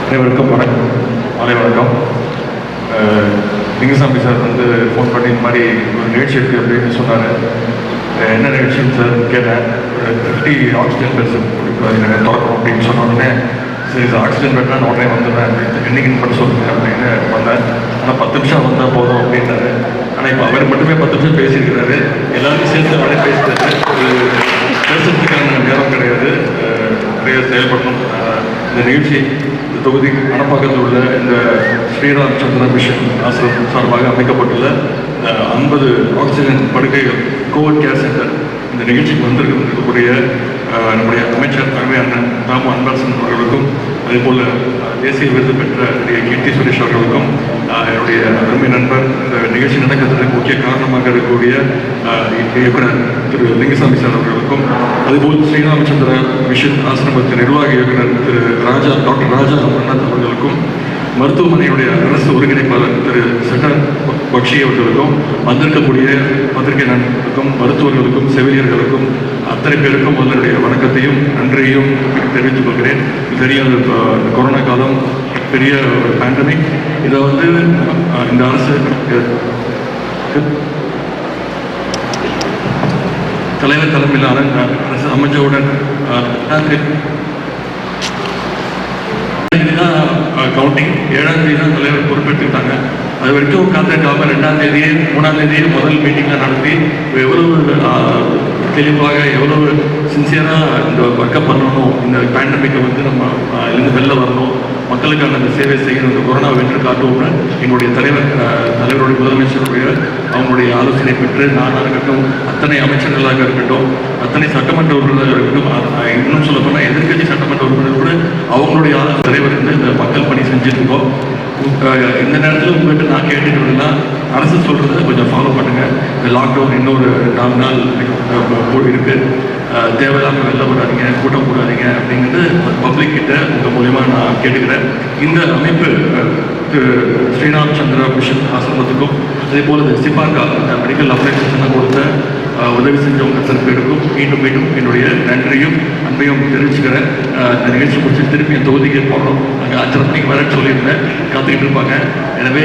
அனைவருக்கும் வணக்கம், மாலை வணக்கம். லிங்கசாமி சார் வந்து ஃபோன் பண்ணி இந்த மாதிரி ஒரு நிகழ்ச்சி இருக்குது அப்படின்னு சொன்னார். என்ன நிகழ்ச்சின்னு சார் கேட்டேன். ஒரு 50 ஆக்சிஜன் பெட்ஸ் திறக்கணும் அப்படின்னு சொன்ன உடனே சரி சார் ஆக்சிஜன் பெட்னா நான் உடனே வந்துடுறேன் அப்படின்னு என்றைக்குன்னு மட்டும் சொல்லுங்கள் அப்படின்னு வந்தேன். ஆனால் 10 நிமிஷம் வந்தால் போதும் அப்படின்னாரு. ஆனால் இப்போ அவர் மட்டுமே 10 நிமிஷம் பேசியிருக்கிறாரு. எல்லாருக்கும் சேர்த்து அவரே பேசிட்டாரு. ஒரு பேசுறதுக்கான நேரம் கிடையாது, நிறைய செயல்படணும். இந்த நிகழ்ச்சி இந்த தொகுதி மணப்பாக்கத்தில் உள்ள இந்த ஸ்ரீராமச்சந்திர மிஷன் ஆசிரமம் சார்பாக அமைக்கப்பட்டுள்ள 50 ஆக்சிஜன் படுக்கைகள் கோவிட் கேர் சென்டர் இந்த நிகழ்ச்சிக்கு வந்திருக்கக்கூடிய நம்முடைய அமைச்சர் தலைமை அண்ணன் தாமு அன்பரசன் அவர்களுக்கும், அதேபோல் தேசிய விருது பெற்ற கீர்த்தி சுரேஷ் அவர்களுக்கும், என்னுடைய அருமை நண்பர் இந்த நிகழ்ச்சி நடக்கிறதுக்கு முக்கிய காரணமாக இருக்கக்கூடிய இயக்குனர் திரு லிங்கசாமி சார் அவர்களுக்கும், அதுபோல் ஸ்ரீராமச்சந்திர மிஷன் ஆசிரமத்தின் நிர்வாக இயக்குனர் திரு டாக்டர் ராஜா அமர்நாத் அவர்களுக்கும், மருத்துவமனையுடைய அரசு ஒருங்கிணைப்பாளர் திரு சட்டர் பக்ஷி அவர்களுக்கும், வந்திருக்கக்கூடிய பத்திரிகை நண்பர்களுக்கும், மருத்துவர்களுக்கும், செவிலியர்களுக்கும், அத்தனை பேருக்கும் முதலுடைய வணக்கத்தையும் நன்றியையும் தெரிவித்துக் கொள்கிறேன். தெரியும், கொரோனா காலம் பெரிய ஒரு பேண்டமிக். இதை வந்து இந்த அரசு தலைவர் தலைமையிலான அரசு அமைச்சவுடன் கவுண்டிங் 7ஆம் தேதி தான் தலைவர் பொறுப்பெடுத்துக்கிட்டாங்க. அது வரைக்கும் காத்திருக்காமல் 2ஆம் தேதி 3ஆம் தேதி முதல் மீட்டிங்காக நடத்தி எவ்வளவு தெளிவாக எவ்வளவு சின்சியராக இந்த ஒர்க்கப் பண்ணணும், இந்த பேண்டமிக்கை வந்து நம்ம இருந்து வெளில வரணும், மக்களுக்கான அந்த சேவை செய்யணும், இந்த கொரோனா வென்று காட்டுவோம்னு எங்களுடைய தலைவருடைய முதலமைச்சருடைய அவங்களுடைய ஆலோசனை பெற்று நானாக இருக்கட்டும், அத்தனை அமைச்சர்களாக இருக்கட்டும், அத்தனை சட்டமன்ற உறுப்பினர்களாக இருக்கட்டும், இன்னும் சொல்ல போனால் எதிர்கட்சி சட்டமன்ற உறுப்பினர் கூட அவங்களுடைய தலைவர் இருந்து இந்த மக்கள் பணி செஞ்சுட்டு இருக்கோம். இந்த நேரத்தில் உங்கள்கிட்ட நான் கேட்டுக்கிட்டேன்னா அரசு சொல்கிறத கொஞ்சம் ஃபாலோ பண்ணுங்கள். இந்த லாக்டவுன் இன்னொரு 4 நாள் இருக்கு, தேவையில்லாமல் வெளில போடாதீங்க, கூட்டம் போடாதீங்க அப்படிங்கிறது பப்ளிக் கிட்ட உங்கள் மூலயமா நான் கேட்டுக்கிறேன். இந்த அமைப்பு ஸ்ரீராமச்சந்திரா மிஷன் ஆசிரமத்துக்கும், அதே போல் இந்த சிபார்கா மெடிக்கல் அப்ளைசேஷனை கொடுத்த உதவி செஞ்சவங்க அத்தனை பேருக்கும் மீண்டும் மீண்டும் என்னுடைய நன்றியும் அன்பையும் தெரிவிச்சுக்கிறேன். இந்த நிகழ்ச்சி முடிச்சு திருப்பி என் தொகுதிக்கு போகிறோம். நாங்கள் 5:30 மணிக்கு வர சொல்லியிருந்தேன், காத்துக்கிட்டு இருப்பாங்க. எனவே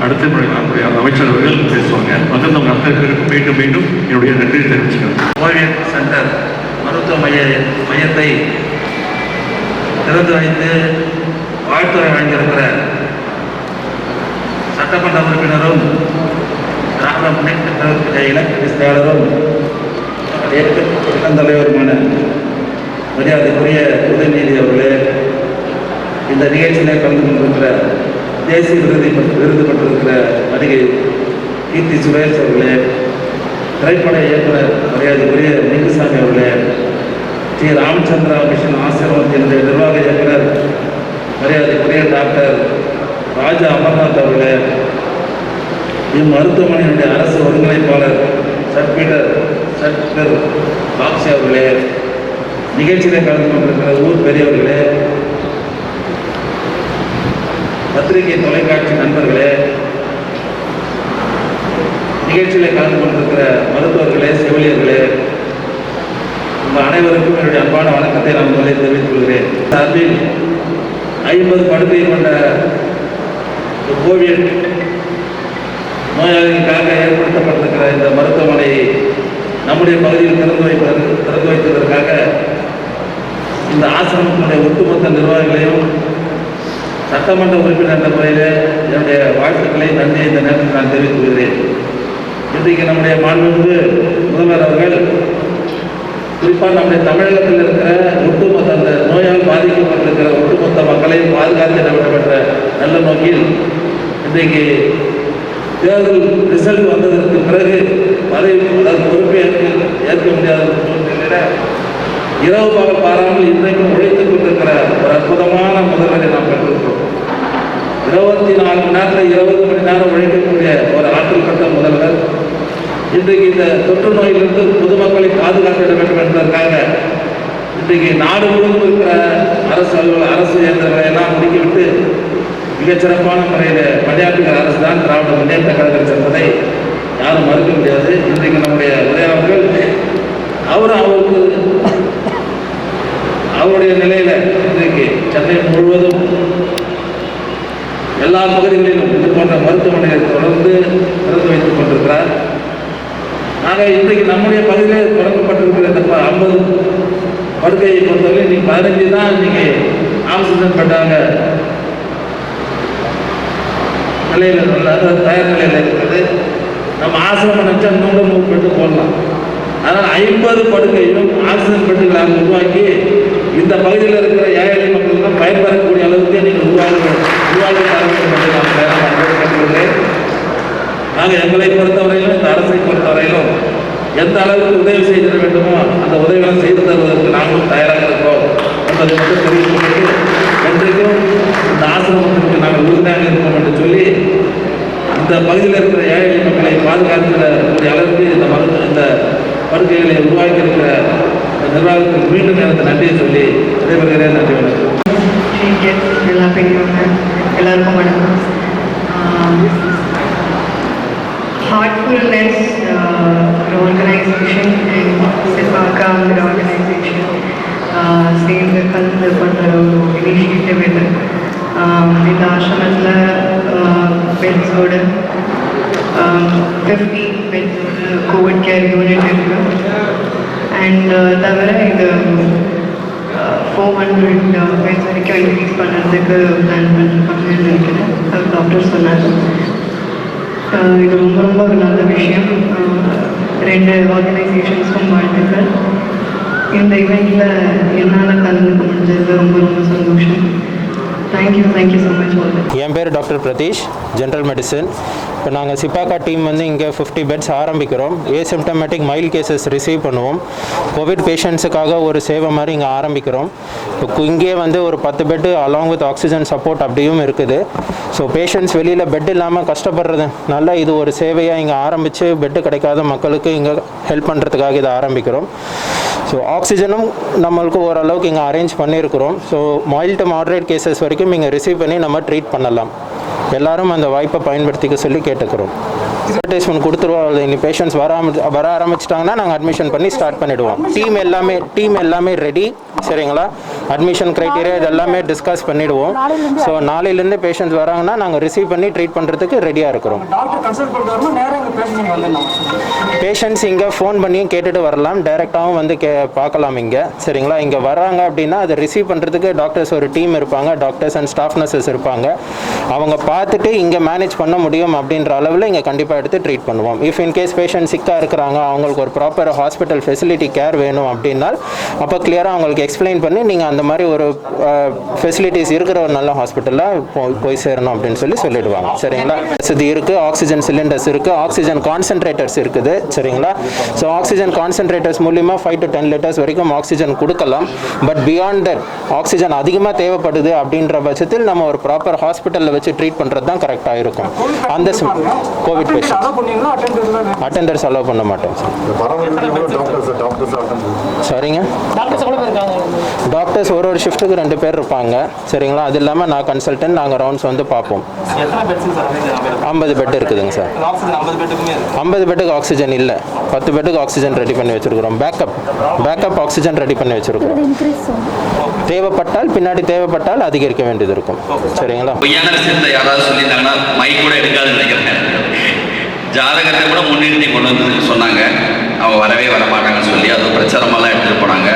அடுத்த நம்முடைய அமைச்சர் அவர்கள் பேசுவாங்க. வந்திருந்தவங்க அத்தனை பேருக்கும் மீண்டும் மீண்டும் என்னுடைய நன்றியை தெரிவிச்சுக்கிறேன். கோவிட் சென்டர் மருத்துவ மையத்தை திறந்து வைத்து வாழ்த்துறை வழங்கியிருக்கிற சட்டமன்ற உறுப்பினரும் திராவிட முன்னேற்ற இலக்கிய செயலரும் இளந்தலைவருமான மரியாதைக்குரிய உதயநிதி அவர்களே, இந்த நிகழ்ச்சியிலே கலந்து கொண்டிருக்கிற தேசிய விருது பெற்றிருக்கிற நடிகை கீர்த்தி சுரேஷ் அவர்களே, திரைப்பட இயக்குனர் மரியாதைக்குரிய லிங்கசாமி அவர்களே, ஸ்ரீ ராமச்சந்திரா மிஷன் ஆசிரமத்தினுடைய நிர்வாக இயக்குனர் மரியாதைக்குரிய டாக்டர் ராஜா அமர்நாத் அவர்களே, இம்மருத்துவமனையினுடைய அரசு ஒருங்கிணைப்பாளர் சட்டர் பாக்ஷி அவர்களே, நிகழ்ச்சியிலே கலந்து கொண்டிருக்கிற ஊர் பெரியவர்களே, பத்திரிகை தொலைக்காட்சி நண்பர்களே, நிகழ்ச்சியிலே கலந்து கொண்டிருக்கிற மருத்துவர்களே, செவிலியர்களே, உங்கள் அனைவருக்கும் என்னுடைய அன்பான வணக்கத்தை நான் முதலில் தெரிவித்துக் கொள்கிறேன். சார்பில் 50 படுக்கை கொண்ட கோவிட் நோயாளிகளுக்காக ஏற்படுத்தப்பட்டிருக்கிற இந்த மருத்துவமனையை நம்முடைய பகுதியில் திறந்து வைத்ததற்காக இந்த ஆசிரமத்தினுடைய ஒட்டுமொத்த நிர்வாகிகளையும் சட்டமன்ற உறுப்பினர் என்ற முறையில் என்னுடைய வாழ்த்துக்களை நன்றியை இந்த நேரத்தில் நான் தெரிவித்துக் கொள்கிறேன். இன்றைக்கு நம்முடைய மாண்புமிகு முதல்வர் அவர்கள் குறிப்பாக நம்முடைய தமிழகத்தில் இருக்கிற ஒட்டுமொத்த அந்த நோயால் பாதிக்கப்பட்டிருக்கிற ஒட்டுமொத்த மக்களையும் பாதுகாத்திட வேண்டும் என்ற நல்ல நோக்கில் இன்றைக்கு தேர்தல் ரிசல்ட் வந்ததற்கு பிறகு பொறுப்பை ஏற்க முடியாத சூழ்நிலையில இரவு பகல் பாராமல் இன்றைக்கும் உழைத்துக் கொண்டிருக்கிற ஒரு அற்புதமான முதல்வரை நாம் பெற்றிருக்கிறோம். 24 மணி நேரத்தில் 20 மணி நேரம் உழைக்கக்கூடிய ஒரு ஆற்றல் பெற்ற முதல்வர் இன்றைக்கு இந்த தொற்று நோயிலிருந்து பொதுமக்களை பாதுகாத்திட வேண்டும் என்பதற்காக இன்றைக்கு நாடு முழுவதும் இருக்கிற அரசு இயந்திரங்களை எல்லாம் முடுக்கிவிட்டு மிகச்சிறப்பான முறையில் பணியாற்றுகிற அரசு தான் திராவிட முன்னேற்ற கழகம் என்பதை யாரும் மறுக்க முடியாது. இன்றைக்கு நம்முடைய உரையாளர்கள் அவருக்கு அவருடைய நிலையில் இன்றைக்கு சென்னை முழுவதும் எல்லா பகுதிகளிலும் இது போன்ற மருத்துவமனைகளை தொடர்ந்து திறந்து வைத்துக் கொண்டிருக்கிறார். நாங்கள் இன்றைக்கு நம்முடைய பகுதியில் தொடங்கப்பட்டிருக்கிற இந்த 50 படுக்கையை பொறுத்தவரை இன்னைக்கு 15 தான் இன்னைக்கு ஆக்சிஜன் பெட்டாங்க நிலையில் அதாவது தயார் நிலையில் இருக்கிறது. நம்ம ஆசிரமம் நினச்சா 100 பெட்டு போடலாம். அதனால் 50 படுக்கையும் ஆக்சிஜன் பெட்டுகளாக உருவாக்கி இந்த பகுதியில் இருக்கிற ஏழை மக்களுக்கு பயன்பெறக்கூடிய அளவுக்கு நீங்கள் உருவாக தர வேண்டும் என்று நான் கேட்டுக்கொள்கிறேன். நாங்கள் எங்களை பொறுத்தவரையிலும் இந்த அரசை பொறுத்தவரையிலும் எந்த அளவுக்கு உதவி செய்திட வேண்டுமோ அந்த உதவிகளை செய்து தருவதற்கு நாங்களும் தயாராக இருக்கிறோம் என்பதை மட்டும் தெரிவித்துக்கொண்டு என்றைக்கும் இந்த ஆசிரமத்திற்கு நாங்கள் உறுதியாக இருப்போம் என்று சொல்லி அந்த பகுதியில் இருக்கிற ஏழை மக்களை பாதுகாக்கிற அளவுக்கு இந்த படுக்கைகளை உருவாக்கி இருக்கிற நிர்வாகத்துக்கு மீண்டும் எனக்கு நன்றியை சொல்லி விடைபெறுகிறேன். நன்றி வணக்கம். எல்லா பெரியவங்க எல்லாருக்கும் வணக்கம். Heartfulness organization and Sipaka organization சேர்ந்து கலந்து பண்ணுற ஒரு இனிஷியேட்டிவ் இது. இந்த ஆசிரமத்தில் பெட்ஸோட 50 பெட்ஸோட கோவிட் கேர் யூனிட் இருக்கு. அண்ட் தவிர இது 400 பெட்ஸ் வரைக்கும் இன்க்ரீஸ் பண்ணுறதுக்கு பிளான் பண்ணிருக்காங்கன்னு நினைக்கிறேன். டாக்டர் சொன்னாங்க. இது ரொம்ப ரொம்ப ஒரு நல்ல விஷயம். 2 ஆர்கனைசேஷன்ஸும் வாழ்த்துக்கள். இந்த இவெண்ட்டில் என்னால் கலந்துக்க முடிஞ்சது ரொம்ப ரொம்ப சந்தோஷம். Thank you so much. என் பேர் டாக்டர் பிரதீஷ், ஜென்ரல் மெடிசன். இப்போ நாங்கள் சிப்பாக்கா டீம் வந்து இங்கே 50 பெட்ஸ் ஆரம்பிக்கிறோம். ஏசிம்டமேட்டிக் மைல்ட் கேசஸ் ரிசீவ் பண்ணுவோம். கோவிட் பேஷண்ட்ஸுக்காக ஒரு சேவை மாதிரி இங்கே ஆரம்பிக்கிறோம். இப்போ இங்கே வந்து ஒரு 10 bed along with oxygen support அப்படியும் இருக்குது. ஸோ பேஷண்ட்ஸ் வெளியில் பெட் இல்லாமல் கஷ்டப்படுறது நல்லா இது ஒரு சேவையாக இங்கே ஆரம்பித்து பெட்டு கிடைக்காத மக்களுக்கு இங்கே ஹெல்ப் பண்ணுறதுக்காக இதை ஆரம்பிக்கிறோம். ஸோ ஆக்சிஜனும் நம்மளுக்கு ஓரளவுக்கு இங்கே அரேஞ்ச் பண்ணியிருக்கிறோம். So mild to moderate cases வரைக்கும் இங்கே ரிசீவ் பண்ணி நம்ம ட்ரீட் பண்ணலாம். எல்லாரும் அந்த வாய்ப்பை பயன்படுத்திக்க சொல்லி கேட்டுக்கிறோம். அட்வர்டைஸ்மெண்ட் கொடுத்துருவோம். இனி பேஷண்ட்ஸ் வர ஆரம்பிச்சிட்டாங்கன்னா நாங்கள் அட்மிஷன் பண்ணி ஸ்டார்ட் பண்ணிவிடுவோம். டீம் எல்லாமே ரெடி, சரிங்களா? அட்மிஷன் க்ரைட்டீரியா இது எல்லாமே டிஸ்கஸ் பண்ணிவிடுவோம். ஸோ நாளையிலேருந்து பேஷண்ட்ஸ் வராங்கன்னா நாங்கள் ரிசீவ் பண்ணி ட்ரீட் பண்ணுறதுக்கு ரெடியாக இருக்கிறோம். பேஷண்ட்ஸ் இங்கே ஃபோன் பண்ணியும் கேட்டுட்டு வரலாம், டைரெக்டாகவும் வந்து பார்க்கலாம் இங்கே, சரிங்களா? இங்கே வராங்க அப்படின்னா அதை ரிசீவ் பண்ணுறதுக்கு டாக்டர்ஸ் ஒரு டீம் இருப்பாங்க, டாக்டர்ஸ் அண்ட் ஸ்டாஃப் நர்சஸ் இருப்பாங்க. அவங்க பார்த்துட்டு இங்கே மேனேஜ் பண்ண முடியும் அப்படின்ற அளவில் இங்கே கண்டிப்பாக எடுத்து ட்ரீட் பண்ணுவோம். இஃப் இன்கேஸ் பேஷண்ட் சிக்காக இருக்கிறாங்க, அவங்களுக்கு ஒரு ப்ராப்பர் ஹாஸ்பிட்டல் ஃபெசிலிட்டி கேர் வேணும் அப்படின்னால் அப்போ கிளியராக அவங்களுக்கு எக்ஸ்பிளைன் பண்ணி நீங்கள் அந்த மாதிரி ஒரு ஃபெசிலிட்டிஸ் இருக்கிற ஒரு நல்ல ஹாஸ்பிட்டலில் போய் சேரணும் அப்படின்னு சொல்லிடுவாங்க, சரிங்களா? இது இருக்குது, ஆக்சிஜன் சிலிண்டர்ஸ் இருக்குது, ஆக்சிஜன் கான்சன்ட்ரேட்டர்ஸ் இருக்குது, சரிங்களா? ஸோ ஆக்சிஜன் கான்சன்ட்ரேட்டர்ஸ் மூலிமா 5 to 10 liters வரைக்கும் ஆக்சிஜன் கொடுக்கலாம். பட் பியாண்ட் தட் ஆக்சிஜன் அதிகமாக தேவைப்படுது அப்படின்ற பட்சத்தில் நம்ம ஒரு ப்ராப்பர் ஹாஸ்பிட்டலில் வச்சு ட்ரீட் பண்ணுறது தான் கரெக்டாக இருக்கும். அந்த கோவிட் பேஷண்ட் அட்டெண்டர்ஸ் அலோவ் பண்ண மாட்டோம் சார். சரிங்க, டாக்டர்ஸ் ஒரு ஷிஃப்ட்டுக்கு 2 பேர் இருப்பாங்க, சரிங்களா? அது இல்லாமல் நான் கன்சல்டன்ட், நாங்கள் ரவுண்ட்ஸ் வந்து பார்ப்போம். 50 பெட் இருக்குதுங்க சார். 50 பெட்டுக்கு ஆக்சிஜன் இல்லை, 10 பெட்டுக்கு ஆக்சிஜன் ரெடி பண்ணி வச்சுருக்கிறோம். பேக்கப் ஆக்சிஜன் ரெடி பண்ணி வச்சுருக்கிறோம். தேவைப்பட்டால் அதிகரிக்க வேண்டியது இருக்கும், சரிங்களா? யாராவது சொல்லியிருந்தாங்கன்னா மைக் கூட எடுக்காதுன்னு நினைக்கிறேன். ஜாதகத்தை கூட முன்னிறுத்தி கொண்டு வந்து சொன்னாங்க, அவங்க வரவே வர மாட்டாங்கன்னு சொல்லி அது பிரச்சாரமெல்லாம் எடுத்துகிட்டு போனாங்க.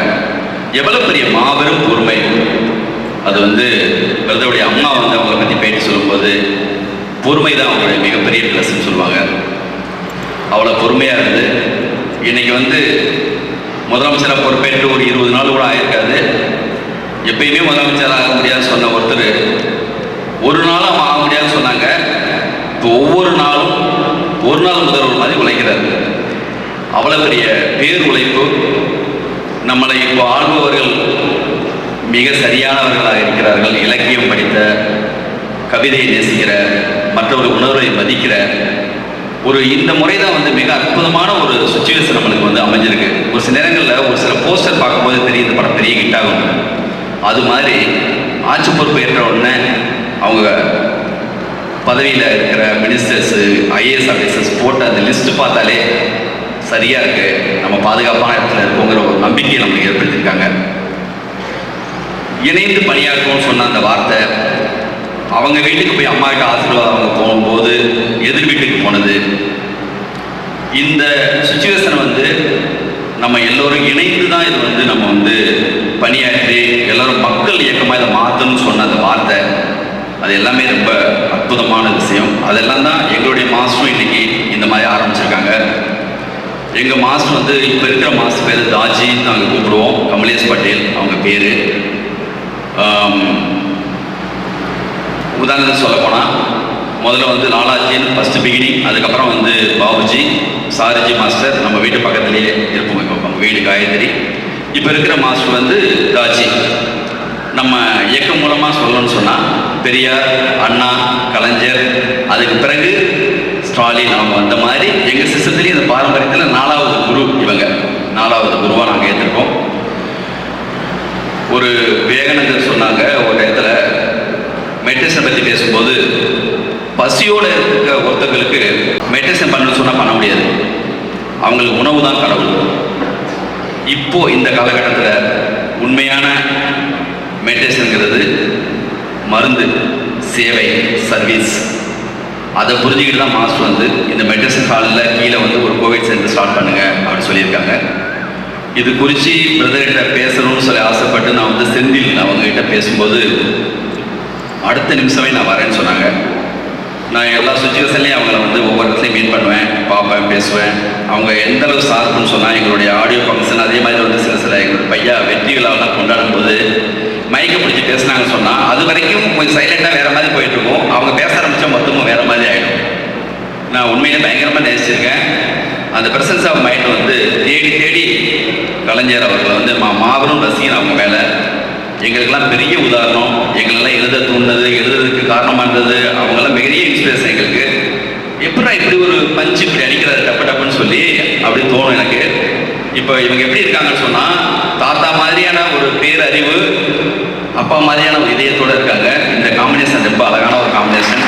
எவ்வளோ பெரிய மாபெரும் பொறுமை அது வந்து பிரதவுடைய அம்மா வந்து அவங்கள பற்றி பேட்டி சொல்லும்போது பொறுமை தான் அவங்களுடைய மிகப்பெரிய ப்ளஸ்ன்னு சொல்லுவாங்க. அவ்வளோ பொறுமையாக இருந்து இன்றைக்கி வந்து முதலமைச்சராக பொறுப்பேற்று ஒரு 20 நாள் கூட ஆயிருக்காது. எப்பயுமே முதலமைச்சராக ஆக முடியாதுன்னு சொன்ன ஒருத்தர் ஒரு நாளும் ஆக முடியாதுன்னு சொன்னாங்க. இப்போ ஒவ்வொரு நாளும் ஒரு நாள் முதல்வர் மாதிரி உழைக்கிறார். அவ்வளோ பெரிய பேர் உழைப்பு. நம்மளை இப்போ ஆள்பவர்கள் மிக சரியானவர்களாக இருக்கிறார்கள். இலக்கியம் படித்த, கவிதையை நேசிக்கிற, மற்றொரு உணர்வை மதிக்கிற ஒரு இந்த முறை தான் வந்து மிக அற்புதமான ஒரு சுச்சுவேஷன் நம்மளுக்கு வந்து அமைஞ்சிருக்கு. ஒரு சில நேரங்களில் ஒரு சில போஸ்டர் பார்க்கும்போது தெரியும் இந்த படம் பெரிய ஹிட் ஆகும். அது மாதிரி ஆட்சி பொறுப்பு ஏற்ற உடனே அவங்க பதவியில் இருக்கிற மினிஸ்டர்ஸு, ஐஏஎஸ் ஆஃபீஸர்ஸ் போட்டு அந்த லிஸ்ட்டு பார்த்தாலே சரியாக இருக்குது, நம்ம பாதுகாப்பான இடத்துல இருக்கோங்கிற ஒரு நம்பிக்கையை நம்மளுக்கு ஏற்படுத்தியிருக்காங்க. இணைந்து பணியாற்றணும்னு சொன்ன அந்த வார்த்தை, அவங்க வீட்டுக்கு போய் அம்மா கிட்ட ஆசீர்வாதம் அவங்க போகும்போது எதிர் வீட்டுக்கு போனது, இந்த சுச்சுவேஷனை வந்து நம்ம எல்லோரும் இணைந்து தான் இது வந்து நம்ம வந்து பணியாற்றி எல்லோரும் மக்கள் இயக்கமாக இதை மாற்றணும்னு சொன்ன அந்த வார்த்தை, அது எல்லாமே ரொம்ப அற்புதமான விஷயம். அதெல்லாம் தான் எங்களுடைய மாஸ்டரும் இன்னைக்கு இந்த மாதிரி ஆரம்பிச்சிருக்காங்க. எங்கள் மாஸ்டர் வந்து இப்போ இருக்கிற மாஸ்டர் பேர் தாஜின்னு நாங்கள் கூப்பிடுவோம். கமலேஷ் பட்டேல் அவங்க பேர். உதாரணத்துக்கு சொல்ல போனால் முதல்ல வந்து லாலாஜின்னு ஃபஸ்ட்டு பிகினிங், அதுக்கப்புறம் வந்து பாபுஜி, சாரிஜி மாஸ்டர் நம்ம வீட்டு பக்கத்துலேயே இருப்போம். இப்போ அவங்க வீடு காயத்ரி. இப்போ இருக்கிற மாஸ்டர் வந்து தாஜி. நம்ம இயக்கம் மூலமாக சொல்லணும்னு சொன்னால் பெரியார், அண்ணா, கலைஞர், அதுக்கு பிறகு ஸ்டாலின் அவங்க வந்த மாதிரி எங்கள் சிஸ்டத்துலேயும் இந்த பாரம்பரியத்தில் 4வது குரு இவங்க. 4வது குருவாக நாங்கள் ஏற்றிருக்கோம். ஒரு விவேகானந்தர் சொன்னாங்க ஒரு இடத்துல மெடிடேஷன் பற்றி பேசும்போது, பசியோடு இருக்க ஒருத்தர்களுக்கு மெடிடேஷன் பண்ணணும்னு சொன்னால் பண்ண முடியாது, அவங்களுக்கு உணவு தான் கடவுள். இப்போ இந்த காலகட்டத்தில் உண்மையான மெடிடேஷனுங்கிறது மருந்து, சேவை, சர்வீஸ். அதை புரிஞ்சுக்கிட்டு தான் மாஸ்டர் வந்து இந்த மெடிடேஷன் ஹாலில் கீழே வந்து ஒரு கோவிட் சென்டர் ஸ்டார்ட் பண்ணுங்க அப்படின்னு சொல்லியிருக்காங்க. இது குறித்து பிரதர்கிட்ட பேசணும்னு சொல்லி ஆசைப்பட்டு நான் வந்து செந்தில் அவங்ககிட்ட பேசும்போது அடுத்த நிமிஷமே நான் வரேன்னு சொன்னாங்க. நான் எல்லா சுச்சுவேஷன்லேயும் அவங்கள வந்து ஒவ்வொரு இடத்துலையும் மீட் பண்ணுவேன், பார்ப்பேன், பேசுவேன். அவங்க எந்த அளவுக்கு சார்புன்னு சொன்னால் எங்களுடைய ஆடியோ ஃபங்க்ஷன் அதே மாதிரி வந்து சில எங்களுடைய பையா வெற்றி விழாவெல்லாம் கொண்டாடும் போது மைக்கை பிடிச்சி பேசினாங்கன்னு சொன்னால் அது வரைக்கும் கொஞ்சம் சைலண்டாக வேறு மாதிரி போயிட்டுருக்கோம். அவங்க பேச ஆரம்பித்தா மொத்தமும் வேறு மாதிரி ஆகிடும். நான் உண்மையிலே பயங்கரமாக நேசிச்சிருக்கேன். அந்த ப்ரெசன்ஸ் ஆஃப் மைண்ட் வந்து தேடி தேடி கலைஞர் அவர்கள் வந்து மாபெரும் ரசிகன். அவங்க மேலே எங்களுக்கெல்லாம் பெரிய உதாரணம். எங்களெல்லாம் எழுத தூண்டினது, எழுதுறதுக்கு காரணமாக இருந்தது. அவங்களாம் பெரிய இன்ஸ்பிரேஷன் எங்களுக்கு. எப்படா இப்படி ஒரு பஞ்சு இப்படி அடிக்கிறாரு டப்பு டப்புன்னு சொல்லி அப்படி தோணும் எனக்கு. இப்போ இவங்க எப்படி இருக்காங்கன்னு சொன்னால் தாத்தா மாதிரியான ஒரு பேரறிவு, அப்பா மாதிரியான ஒரு இதயத்தோடு இருக்காங்க. இந்த காம்பினேஷன் ரொம்ப அழகான ஒரு காம்பினேஷன்.